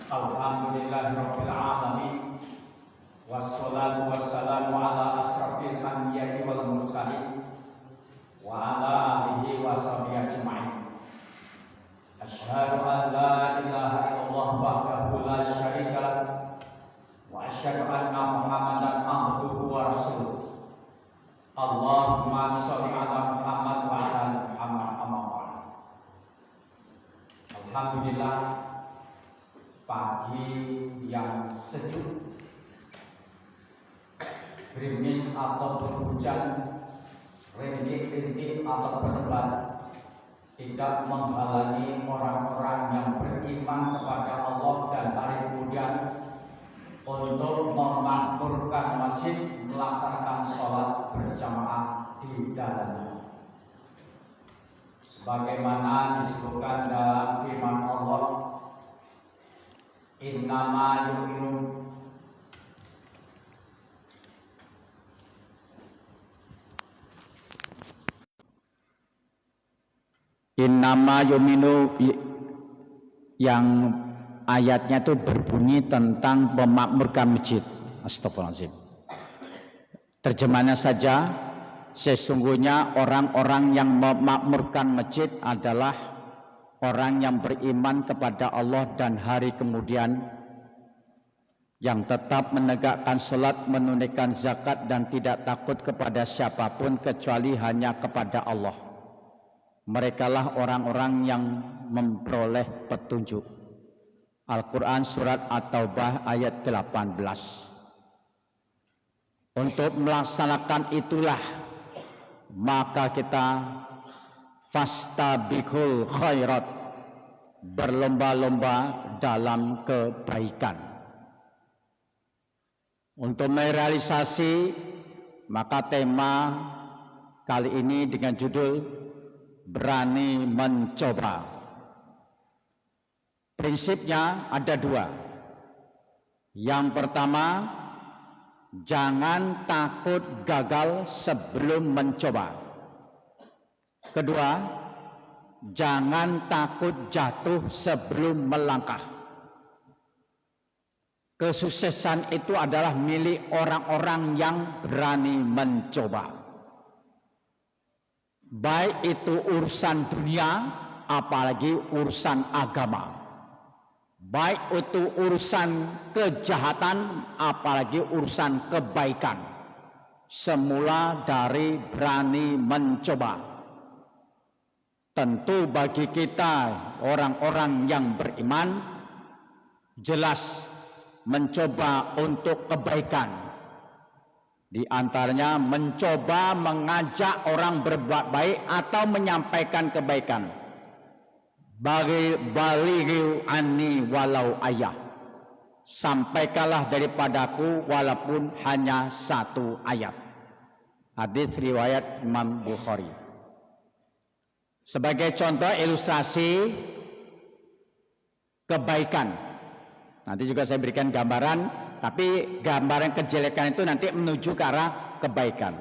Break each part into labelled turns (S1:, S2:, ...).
S1: Alhamdulillahirabbil alamin. Wassalatu wassalamu ala asrafil anbiya'i wal mursalin wa ala alihi wa sahbihi ajma'in. Asyhadu an la ilaha illallah wahdahu la syarika lah wa asyhadu anna Muhammadan abduhu wa rasuluh. Allahumma shalli ala Muhammad wa ala ali Muhammad amma ba'd. Alhamdulillah, pagi yang sejuk, gerimis atau berhujan, rintik-rintik atau berlebat, tidak menghalangi orang-orang yang beriman kepada Allah dan hari kemudian untuk memakmurkan masjid, melaksanakan sholat berjamaah di dalamnya. Sebagaimana disebutkan dalam firman Allah, innama yu'minu yang ayatnya itu berbunyi tentang memakmurkan masjid. Astagfirullahaladzim. Terjemahannya saja, sesungguhnya orang-orang yang memakmurkan masjid adalah orang yang beriman kepada Allah dan hari kemudian, yang tetap menegakkan salat, menunaikan zakat, dan tidak takut kepada siapapun kecuali hanya kepada Allah. Merekalah orang-orang yang memperoleh petunjuk. Al-Quran Surat At-Taubah ayat 18. Untuk melaksanakan itulah maka kita fastabiqul khairat, berlomba-lomba dalam kebaikan. Untuk merealisasi maka tema kali ini dengan judul berani mencoba. Prinsipnya ada dua. Yang pertama, jangan takut gagal sebelum mencoba. Kedua, jangan takut jatuh sebelum melangkah. Kesuksesan itu adalah milik orang-orang yang berani mencoba. Baik itu urusan dunia, apalagi urusan agama. Baik itu urusan kejahatan, apalagi urusan kebaikan. Semula dari berani mencoba. Tentu bagi kita orang-orang yang beriman, jelas mencoba untuk kebaikan. Di antaranya mencoba mengajak orang berbuat baik atau menyampaikan kebaikan. Balighu anni walau ayah, sampaikanlah daripadaku walaupun hanya satu ayat. Hadis riwayat Imam Bukhari. Sebagai contoh ilustrasi kebaikan, nanti juga saya berikan gambaran. Tapi gambaran kejelekan itu nanti menuju ke arah kebaikan.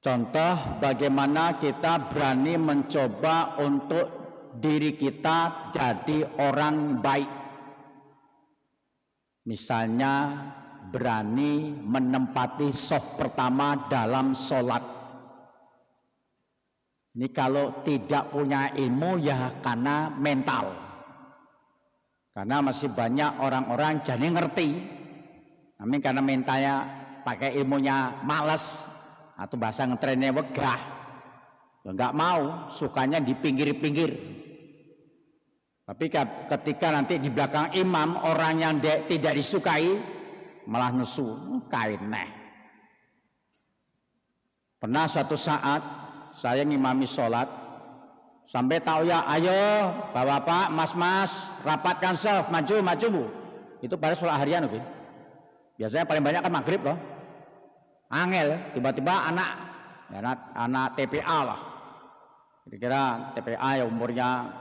S1: Contoh bagaimana kita berani mencoba untuk diri kita jadi orang baik. Misalnya berani menempati shaf pertama dalam sholat. Ini kalau tidak punya ilmu ya karena mental. Karena masih banyak orang-orang jadi ngerti, tapi karena mentalnya pakai ilmunya malas atau bahasa ngetrennya wegah, nggak mau, sukanya di pinggir-pinggir. Tapi ketika nanti di belakang imam orang yang tidak disukai malah nesu, kain neh. Pernah suatu saat saya ngimami sholat. Sampai tahu ya, ayo bapak-bapak, mas-mas, rapatkan shaf, maju bu. Itu pada sholat harian, oke. Biasanya paling banyak kan maghrib loh. Angel, tiba-tiba anak TPA lah. Kira-kira TPA ya umurnya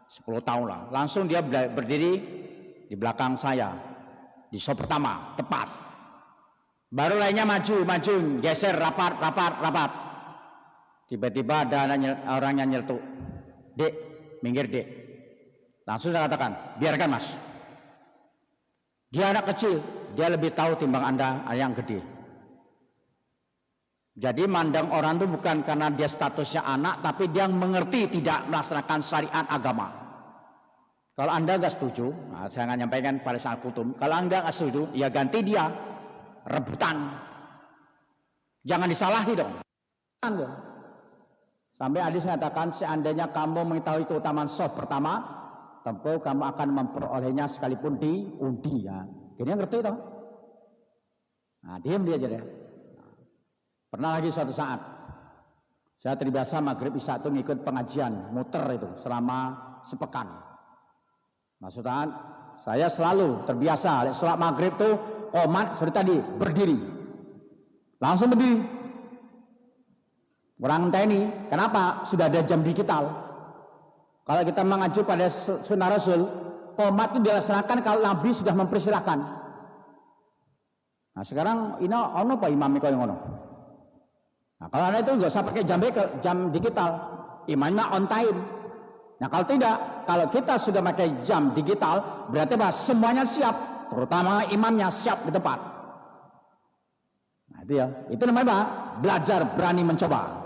S1: 10 tahun lah. Langsung dia berdiri di belakang saya di shaf pertama, tepat. Baru lainnya maju, geser, rapat. Tiba-tiba ada orang yang nyeletuk. Dek, minggir dek. Langsung saya katakan, biarkan mas. Dia anak kecil, dia lebih tahu timbang Anda yang gede. Jadi mandang orang itu bukan karena dia statusnya anak, tapi dia mengerti tidak melaksanakan syariat agama. Kalau Anda nggak setuju, nah saya akan nyampaikan pada saat kutum. Kalau Anda nggak setuju, ya ganti dia, rebutan. Jangan disalahi dong. Sampai hadis mengatakan, seandainya kamu mengetahui keutamaan soft pertama, tentu kamu akan memperolehnya sekalipun diundi ya. Jadi ngerti toh? Nah, diam dia aja deh. Pernah lagi suatu saat, saya terbiasa maghrib isya itu ngikut pengajian, muter itu selama sepekan. Maksudnya, saya selalu terbiasa, sholat maghrib itu qomat seperti tadi, berdiri. Langsung berdiri. Orang TNI, kenapa? Sudah ada jam digital. Kalau kita mengacu pada sunnah Rasul, qomat itu dilaksanakan kalau Nabi sudah mempersilahkan. Nah sekarang ini ono apa imam kau yang ono? Nah kalau Anda itu nggak usah pakai jam digital, imamnya on time. Nah kalau tidak, kalau kita sudah pakai jam digital, berarti apa? Semuanya siap, terutama imamnya siap di tempat. Nah itu ya, itu namanya apa? Belajar berani mencoba.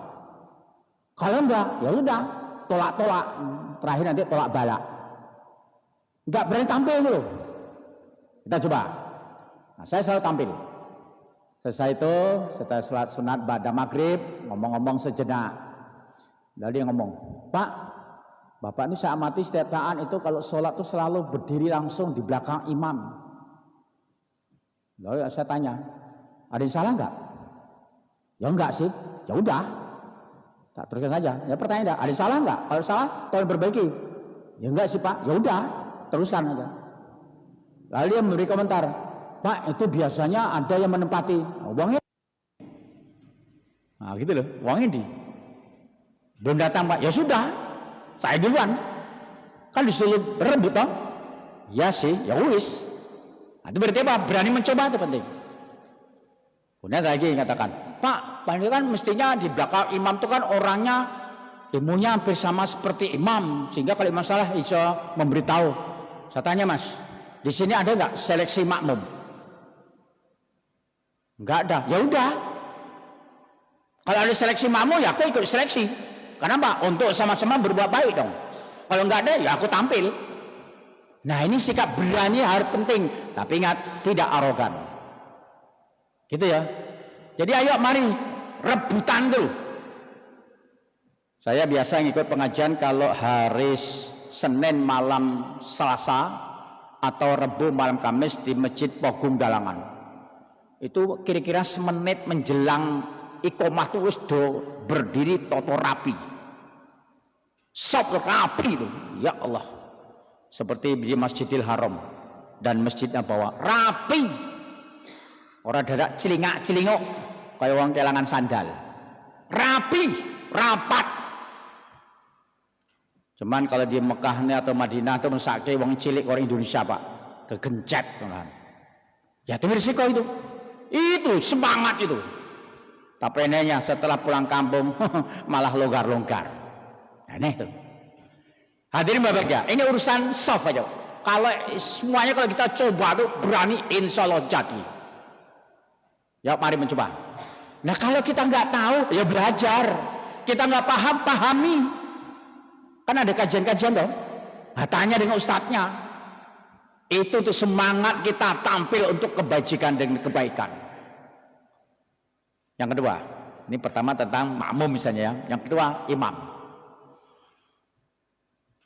S1: Kalau enggak, ya udah, tolak-tolak. Terakhir nanti tolak bala. Enggak berani tampil dulu. Kita coba. Nah, saya selalu tampil. Selesai itu, setelah sholat sunat pada maghrib, ngomong-ngomong sejenak. Lalu dia ngomong, Pak, Bapak ini saya amati setiap saat itu kalau sholat itu selalu berdiri langsung di belakang imam. Lalu saya tanya, ada yang salah enggak? Ya enggak sih, ya udah. Tak teruskan saja. Ya pertanyaan, ada salah enggak? Kalau salah, tolong perbaiki. Ya enggak sih Pak. Ya udah, teruskan aja. Lalu dia memberi komentar, Pak itu biasanya ada yang menempati. Nah, uangnya. Nah gitu loh, uangnya belum datang Pak. Ya sudah, saya duluan. Kan disuruh rebut toh. Ya sih, ya wis. Nah, itu berarti apa? Berani mencoba itu penting. Kemudian lagi katakan, Pak, ini kan mestinya di belakang imam itu kan orangnya ilmunya hampir sama seperti imam, sehingga kalau imam salah bisa memberitahu. Saya tanya Mas, di sini ada nggak seleksi makmum? Nggak ada. Ya udah. Kalau ada seleksi makmum ya aku ikut seleksi. Kenapa? Untuk sama-sama berbuat baik dong. Kalau nggak ada ya aku tampil. Nah ini sikap berani harus penting, tapi ingat tidak arogan. Gitu ya. Jadi ayo mari rebutan dulu. Saya biasa ngikut pengajian kalau hari Senin malam Selasa atau Rebu malam Kamis di Masjid Pogung Dalangan. Itu kira-kira semenit menjelang iqomah itu wis do berdiri toto rapi. Sop rapi itu. Ya Allah. Seperti di Masjidil Haram dan Masjid Nabawi. Rapi. Orang dadak celingak-celingok kayak orang kelangan sandal. Rapi, rapat. Cuman kalau di Mekah atau Madinah itu mesake wong cilik orang Indonesia Pak, kegencet kan. Ya itu risiko itu. Itu semangat itu. Tapi enaknya setelah pulang kampung malah longgar-longgar. Aneh itu. Hadirin Bapak, ini urusan soft aja. Kalau semuanya kalau kita coba tuh berani insya Allah jadi. Ya mari mencoba. Nah kalau kita nggak tahu ya belajar. Kita nggak paham, pahami. Kan ada kajian-kajian dong. Nah, tanya dengan ustadznya. Itu tuh semangat kita tampil untuk kebajikan dan kebaikan. Yang kedua, ini pertama tentang makmum misalnya ya. Yang kedua imam.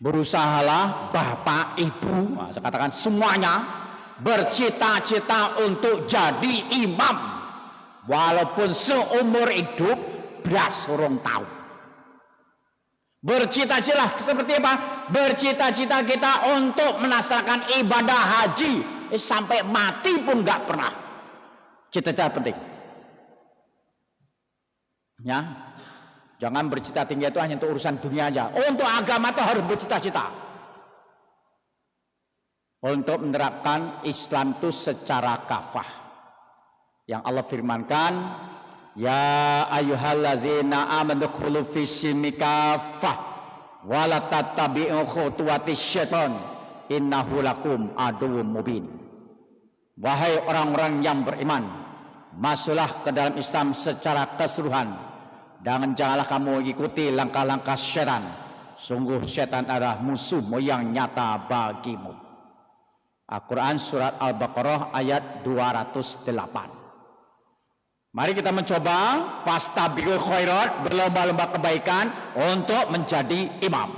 S1: Berusahalah bapak ibu, nah, saya katakan semuanya bercita-cita untuk jadi imam. Walaupun seumur hidup belas urung tahu. Bercita-cita seperti apa? Bercita-cita kita untuk melaksanakan ibadah haji sampai mati pun nggak pernah. Cita-cita penting. Ya, jangan bercita tinggi itu hanya untuk urusan dunia aja. Untuk agama itu harus bercita-cita. Untuk menerapkan Islam itu secara kafah. Yang Allah firmankan, ya ayyuhalladzina amanu khulu fis silmi kafah wala tattabi'u khutuwatis syaiton innahu lakum aduwwum mubin. Wahai orang-orang yang beriman, masuklah ke dalam Islam secara keseluruhan dan janganlah kamu ikuti langkah-langkah syaitan. Sungguh syaitan adalah musuh yang nyata bagimu. Al-Quran surat Al-Baqarah ayat 208. Mari kita mencoba fastabiqul khairat, berlomba-lomba kebaikan untuk menjadi imam.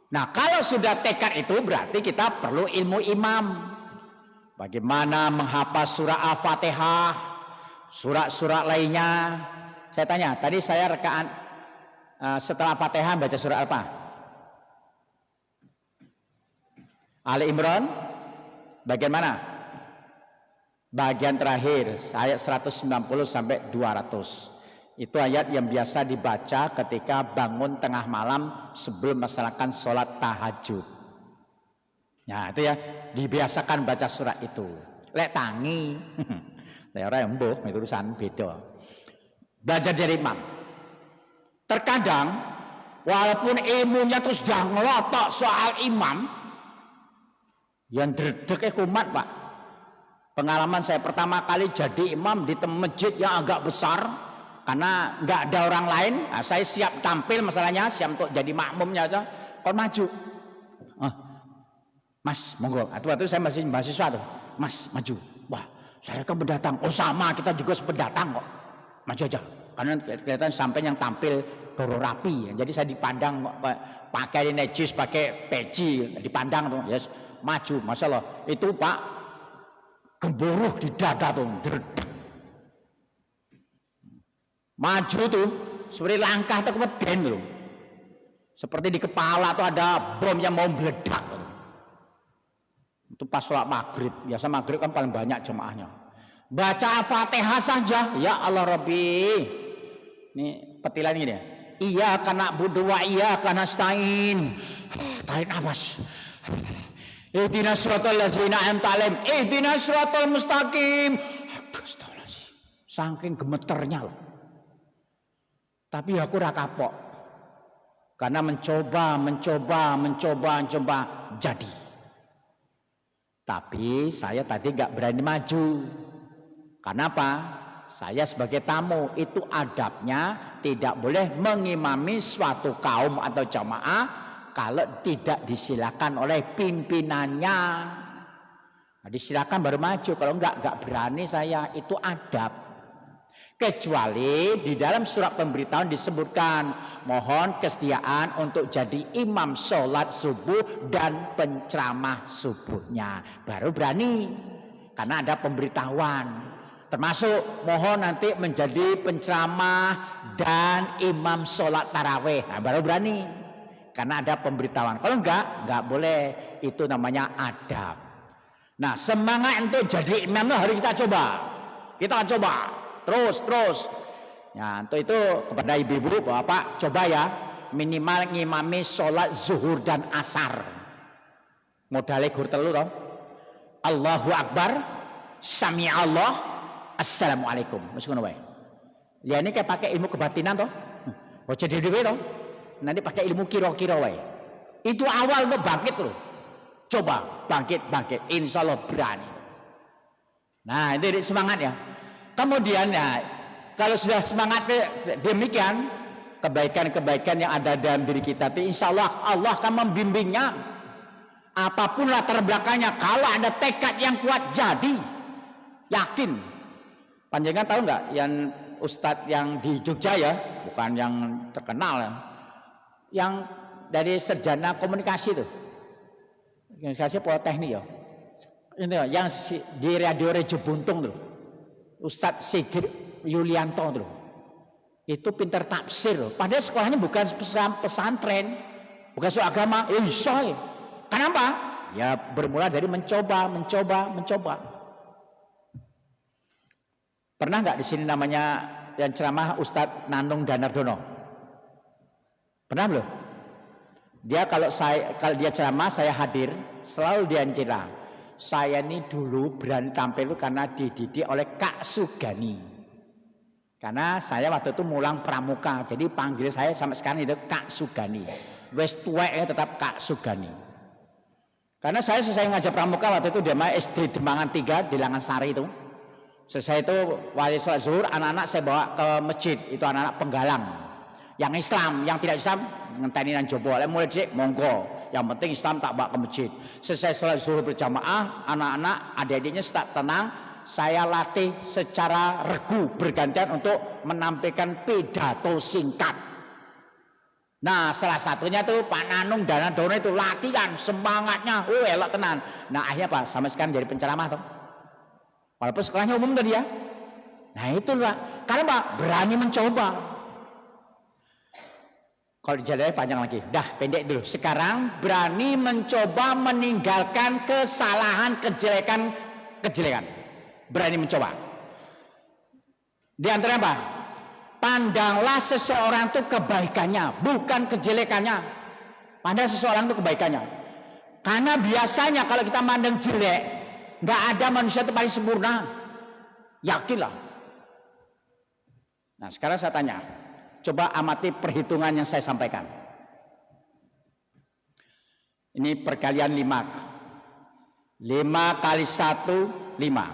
S1: Nah, kalau sudah tekad itu berarti kita perlu ilmu imam. Bagaimana menghafal surah Al-Fatihah, surat-surat lainnya. Saya tanya, tadi saya rekaan setelah Fatihah baca surah apa? Ali Imran bagian mana? Bagian terakhir ayat 190 sampai 200. Itu ayat yang biasa dibaca ketika bangun tengah malam sebelum melaksanakan sholat tahajud. Nah, itu ya dibiasakan baca surat itu. Lek tangi, lek ora embuh, itu urusan beda. Belajar dari imam. Terkadang walaupun ilmunya terus sudah ngelotok soal imam, yang dredeg kumat, Pak. Pengalaman saya pertama kali jadi imam di masjid yang agak besar, karena nggak ada orang lain, nah, saya siap tampil masalahnya, siap untuk jadi makmumnya aja, kok maju. Mas, monggo. Waktu saya masih mahasiswa tuh, Mas maju. Wah, saya kan pendatang. Oh sama, kita juga pendatang kok. Maju aja. Karena kelihatan sampai yang tampil doro rapi. Jadi saya dipandang pakai necis, pakai peci, dipandang tuh. Yes, maju. Masya Allah. Itu Pak, gemuruh di dada tuh. Maju tuh, seperti langkah tuh kemeden tuh. Seperti di kepala tuh ada bom yang mau meledak. Itu pas sholat maghrib. Biasa maghrib kan paling banyak jemaahnya. Baca Al-Fatihah saja. Ya Allah Rabbi. Ini petilan ini ya. Iya karena budu wa iya karena stain. Tarik nafas. Ihdinas siratal ladzina an'amta 'alaihim. Ihdinas siratal mustaqim. Aduh, astagfirullahaladzim. Saking gemeternya loh. Tapi aku ora kapok. Karena mencoba jadi. Tapi saya tadi gak berani maju. Kenapa? Saya sebagai tamu, itu adabnya tidak boleh mengimami suatu kaum atau jamaah kalau tidak disilakan oleh pimpinannya. Nah, disilakan baru maju, kalau enggak berani saya, itu adab. Kecuali di dalam surat pemberitahuan disebutkan mohon kesediaan untuk jadi imam sholat subuh dan penceramah subuhnya, baru berani karena ada pemberitahuan. Termasuk mohon nanti menjadi penceramah dan imam sholat taraweh, nah, baru berani karena ada pemberitahuan. Kalau enggak boleh, itu namanya adab. Nah, semangat untuk jadi imam itu harus kita coba terus. Ya, untuk itu kepada ibu-ibu, bapak coba ya minimal ngimami sholat zuhur dan asar. Modalnya gur telu toh. Allahu Akbar, Sami Allah, Assalamualaikum. Wis ngono wae. Ya ini kayak pakai ilmu kebatinan toh. Ojo dhewe toh. Nanti pakai ilmu kira-kira wae. Itu awal untuk bangkit loh. Coba bangkit. Insya Allah berani. Nah, itu semangat ya. Kemudian ya, kalau sudah semangat demikian, kebaikan-kebaikan yang ada dalam diri kita itu insya Allah akan membimbingnya. Apapun latar belakangnya, kalau ada tekad yang kuat jadi, yakin. Panjenengan tahu nggak yang ustadz yang di Jogja ya, bukan yang terkenal ya, yang dari sarjana komunikasi tuh, komunikasi politeknik ya, ini ya, yang di Radio Rejo Buntung tuh. Ustadz Sigir Yulianto tuh. Itu pintar tafsir. Padahal sekolahnya bukan pesantren, bukan soal agama. Iso. Kenapa? Ya bermula dari mencoba. Pernah nggak di sini namanya yang ceramah Ustadz Nanung Danardono? Pernah belum? Dia kalau dia ceramah saya hadir, selalu dia cerita. Saya ini dulu berani tampil itu karena dididik oleh Kak Sugani. Karena saya waktu itu mulang pramuka, jadi panggil saya sampai sekarang itu Kak Sugani. Wis tuwek tetap Kak Sugani. Karena saya selesai ngajar pramuka waktu itu di SD Dembangan 3 di Langansari itu. Selesai itu wali sholat zuhur, anak-anak saya bawa ke masjid, itu anak-anak penggalang. Yang Islam, yang tidak Islam ngenteni nang jopo. Lek mulai dhisik monggo. Yang penting Islam tak bawa ke masjid. Selesai sholat zuhur berjamaah, anak-anak adik-adiknya tetap tenang. Saya latih secara regu bergantian untuk menampilkan pidato singkat. Nah, salah satunya tuh Pak Nanung Dana Dono itu latihan semangatnya, elok tenan. Nah, akhirnya Pak sampai sekarang jadi penceramah tuh. Walaupun sekolahnya umum tadi ya. Nah, itu Pak. Karena Pak berani mencoba. Kalau dijalannya panjang lagi. Dah, pendek dulu. Sekarang berani mencoba meninggalkan kesalahan, kejelekan. Berani mencoba. Di antaranya apa? Pandanglah seseorang itu kebaikannya, bukan kejelekannya. Pandang seseorang itu kebaikannya. Karena biasanya kalau kita mandang jelek, nggak ada manusia itu paling sempurna. Yakinlah. Nah, sekarang saya tanya, coba amati perhitungan yang saya sampaikan. Ini perkalian 5. 5 kali 1, 5.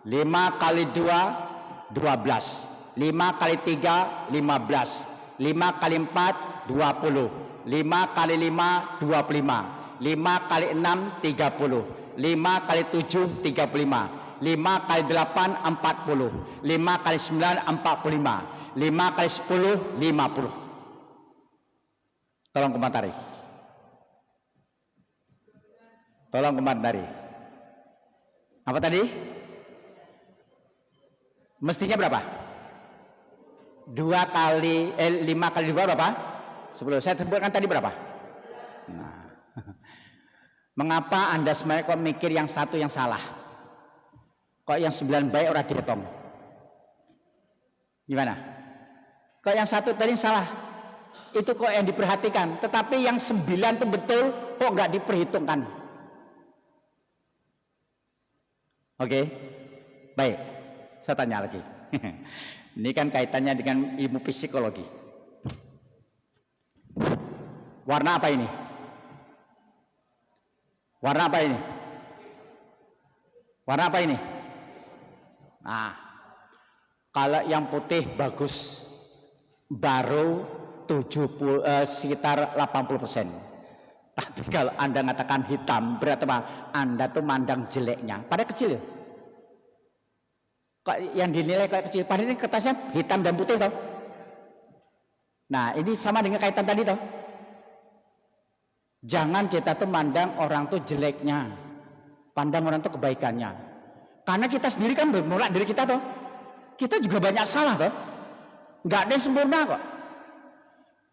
S1: 5 kali 2, 12. 5 kali 3, 15. 5 kali 4, 20. 5 kali 5, 25. 5 kali 6, 30. 5 kali 7, 35. 5 kali 8, 40. 5 kali 9, 45. 5 kali 10, 50. Tolong komentari. Tolong komentari. Apa tadi? Mestinya berapa? 5 kali 2 berapa? 10. Saya sebutkan tadi berapa? Nah. Mengapa Anda sebenarnya kok mikir yang satu yang salah? Kok yang 9 baik orang dihitung? Gimana? Kok yang satu tadi salah? Itu kok yang diperhatikan. Tetapi yang 9 itu betul, kok nggak diperhitungkan? Oke, baik. Saya tanya lagi. Ini kan kaitannya dengan ilmu psikologi. Warna apa ini? Warna apa ini? Warna apa ini? Nah, kalau yang putih bagus, baru sekitar 80%. Tapi kalau Anda mengatakan hitam, berarti apa? Anda tuh mandang jeleknya. Padahal kecil ya. Kok yang dinilai kayak kecil, padahal ini kertasnya hitam dan putih toh. Nah, ini sama dengan kaitan tadi toh. Jangan kita tuh mandang orang tuh jeleknya, pandang orang tuh kebaikannya. Karena kita sendiri kan bermula dari kita toh. Kita juga banyak salah toh. Nggak ada yang sempurna kok.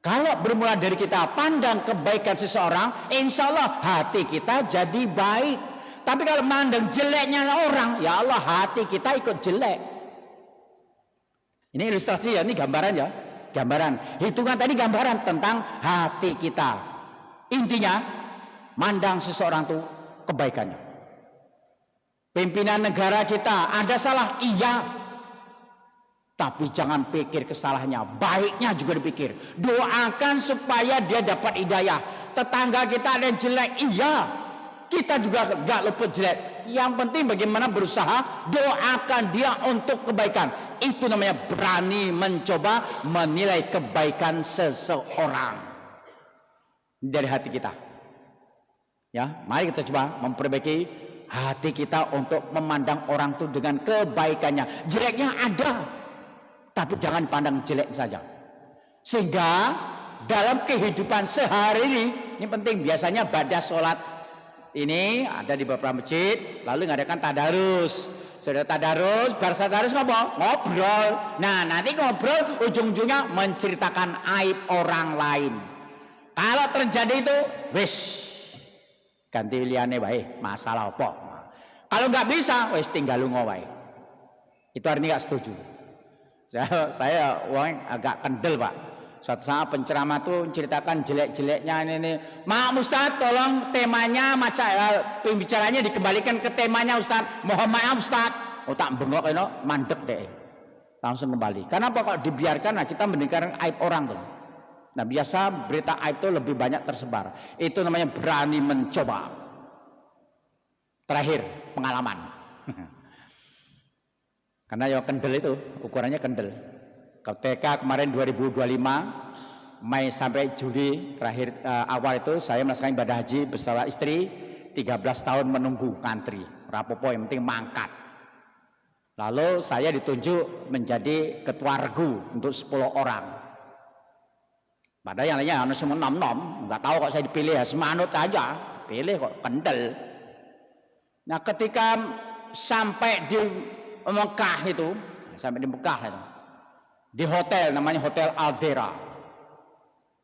S1: Kalau bermula dari kita pandang kebaikan seseorang, insya Allah hati kita jadi baik. Tapi kalau mandang jeleknya orang, ya Allah hati kita ikut jelek. Ini ilustrasi ya, ini gambaran ya. Gambaran. Hitungan tadi gambaran tentang hati kita. Intinya, mandang seseorang itu kebaikannya. Pimpinan negara kita, ada salah? Iya. Tapi jangan pikir kesalahannya, baiknya juga dipikir. Doakan supaya dia dapat hidayah. Tetangga kita ada yang jelek, iya. Kita juga gak lupa jelek. Yang penting bagaimana berusaha doakan dia untuk kebaikan. Itu namanya berani mencoba menilai kebaikan seseorang dari hati kita. Ya, mari kita coba memperbaiki hati kita untuk memandang orang itu dengan kebaikannya. Jeleknya ada, tapi jangan pandang jelek saja. Sehingga dalam kehidupan sehari ini penting. Biasanya pada sholat ini ada di beberapa masjid, lalu mengadakan tadarus. Sudah tadarus, bahasa tadarus ngobrol. Nah, nanti ngobrol ujung-ujungnya menceritakan aib orang lain. Kalau terjadi itu, wis ganti liane wae, masalah apa? Kalau nggak bisa, wis tinggal lunga wae. Itu artinya nggak setuju. Saya orang agak kendel Pak. Suatu saat penceramah tuh menceritakan jelek-jeleknya ini. Maaf Ustadz, tolong temanya pembicaranya dikembalikan ke temanya Ustadz. Mohon maaf Ustadz. Oh tak bengok ini mandek deh. Langsung kembali. Karena apa kok dibiarkan? Nah, kita mendengarkan aib orang tuh. Nah biasa berita aib itu lebih banyak tersebar. Itu namanya berani mencoba. Terakhir pengalaman. Karena ya kendel itu ukurannya kendel. Ketika kemarin 2025 Mei sampai Juli terakhir awal itu saya melaksanakan ibadah haji bersama istri 13 tahun menunggu ngantri. Rapopo yang penting mangkat. Lalu saya ditunjuk menjadi ketua regu untuk 10 orang. Padahal yang lainnya harus semua nom-nom, nggak tahu kok saya dipilih ya, semanut aja, pilih kok kendel. Nah ketika sampai di Mekah itu, di hotel namanya Hotel Aldera.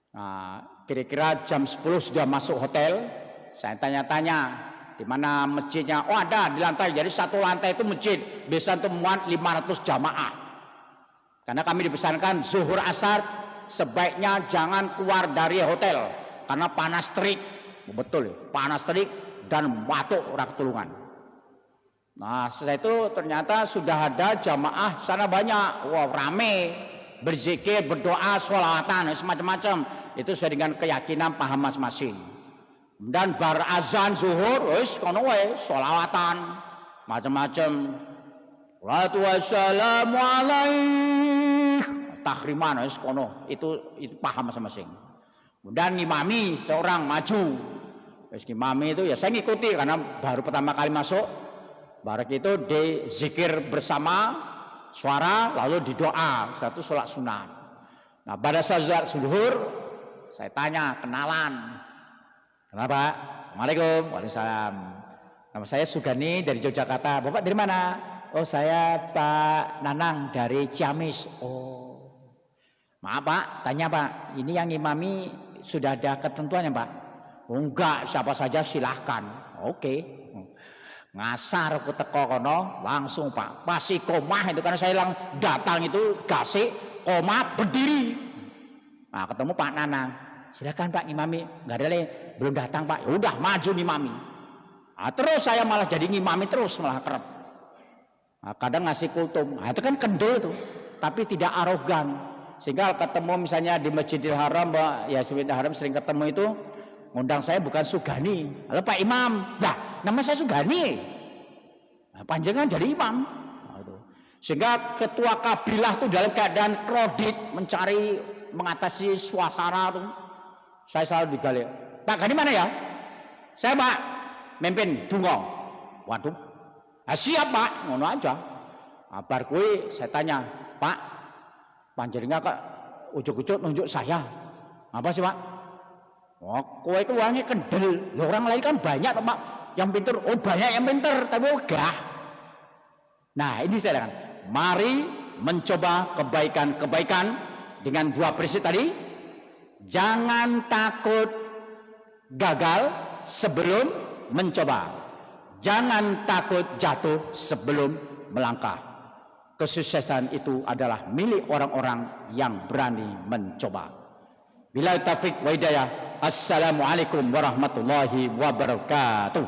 S1: Nah, kira-kira jam 10 sudah masuk hotel, saya tanya-tanya di mana masjidnya. Oh ada di lantai, jadi satu lantai itu masjid, bisa untuk muat 500 jamaah. Karena kami dipesankan zuhur asar sebaiknya jangan keluar dari hotel karena panas terik, betul ya, panas terik dan batuk orang ketulungan. Nah setelah itu ternyata sudah ada jamaah sana banyak, wah rame, berzikir, berdoa, sholawatan, semacam-macam. Itu sesuai dengan keyakinan paham masing-masing. Dan bar azan zuhur, wis kono wae sholawatan, macam-macam. Wassalamu alaik. Tahriman wis kono, itu paham masing-masing. Kemudian ngimami seorang maju. Wis ngimami itu ya saya ngikuti karena baru pertama kali masuk. Barak itu di zikir bersama suara lalu didoa, satu sholat sunat. Nah pada saat zuhur saya tanya kenalan. Kenapa? Assalamualaikum. Waalaikumsalam. Nama saya Sugani dari Yogyakarta. Bapak dari mana? Oh saya Pak Nanang dari Ciamis. Oh maaf Pak, tanya Pak, ini yang imami sudah ada ketentuannya Pak? Oh, enggak, siapa saja silahkan. Oke. Ngasar aku teko kono langsung Pak pasti komah itu karena saya lang datang itu gasik koma berdiri. Nah ketemu Pak Nanang, silakan Pak imami. Nggak ada lagi, belum datang Pak. Ya udah maju ngimami. Nah, terus saya malah jadi ngimami terus malah kerap. Nah, kadang ngasih kultum. Nah, itu kan kendel tuh, tapi tidak arogan. Sehingga ketemu misalnya di Masjidil Haram, ya Masjidil Haram sering ketemu itu. Ngundang saya bukan Sugani. Halo Pak Imam. Nah, nama saya Sugani. Nah, panjangan dari imam. Nah, sehingga ketua kabilah itu dalam keadaan kredit mencari mengatasi suasana itu. Saya selalu digali. Pak Gani mana ya? Saya Pak memimpin dungo. Waduh. Nah, siap Pak. Ngono aja. Nah, bar kuwi saya tanya, Pak, panjenengan kok ujuk-ujuk nunjuk saya. Apa sih Pak? Oh, kowe itu uangnya kendel. Loh, orang lain kan banyak Pak yang pinter. Oh banyak yang pinter, tapi enggak. Nah ini saya katakan, mari mencoba kebaikan-kebaikan dengan dua prinsip tadi. Jangan takut gagal sebelum mencoba. Jangan takut jatuh sebelum melangkah. Kesuksesan itu adalah milik orang-orang yang berani mencoba. Bila taufik wa hidayah. Assalamualaikum warahmatullahi wabarakatuh.